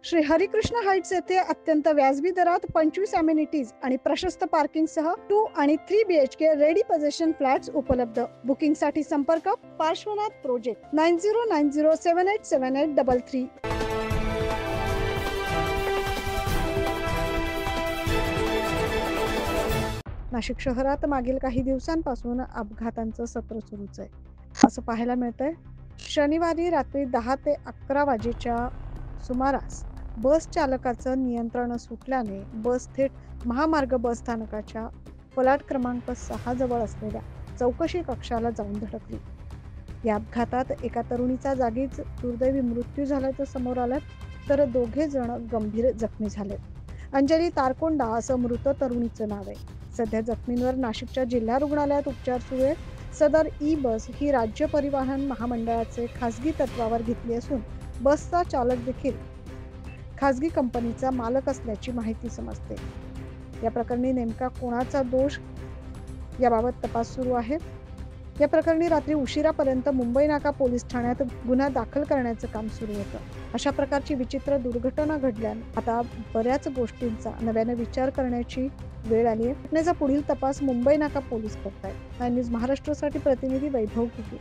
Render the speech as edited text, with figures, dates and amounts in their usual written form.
Shri Harikrishna Heights येथे अत्यंत व्याजबी दरात 25 अमेनिटीज आणि प्रशस्त पार्किंग सह 2 आणि 3 BHK रेडी पोझिशन फ्लॅट्स उपलब्ध। बुकिंग साठी संपर्क पार्श्वनाथ प्रोजेक्ट 9090787833। नाशिक शहरात मागील काही दिवसांपासून अपघातांचं सत्र सुरूच आहे असं पाहायला मिळतंय। शनिवारी रात्री 10 ते 11 वाजेच्या सुमारास बस चालकाचं नियंत्रण सुटल्याने बस थेट महामार्ग बस स्थानकाच्या फलाट क्रमांक 6 जवळ असलेल्या चौकशी कक्षाला जाऊन धडकली। या अपघातात एका तरुणीचा जागीच दुर्दैवी मृत्यू झाल्याचं समोर आलं, तर दोघे जण गंभीर जखमी झाले। अंजली तारकोंडा असं मृत तरुणीचं नाव आहे। सध्या जखमींवर नाशिकच्या जिल्हा रुग्णालयात उपचार सुरू आहेत। सदर ई बस ही राज्य परिवहन महामंडळाचे खासगी तत्वावर घेतली असून बसचा चालक देखील खासगी कंपनीचा मालक असल्याची माहिती समजते। या प्रकरणी नेमका कोणाचा दोष याबाबत तपास सुरू आहे। या प्रकरणी रात्री उशिरापर्यंत मुंबई नाका पोलीस ठाण्यात गुन्हा दाखल करण्याचं काम सुरू होतं। अशा प्रकारची विचित्र दुर्घटना घडल्याने आता बऱ्याच गोष्टींचा नव्याने विचार करण्याची वेळ आली आहे। घटनेचा पुढील तपास मुंबई नाका पोलीस करतायत। न्यूज महाराष्ट्रासाठी प्रतिनिधी वैभव कुके।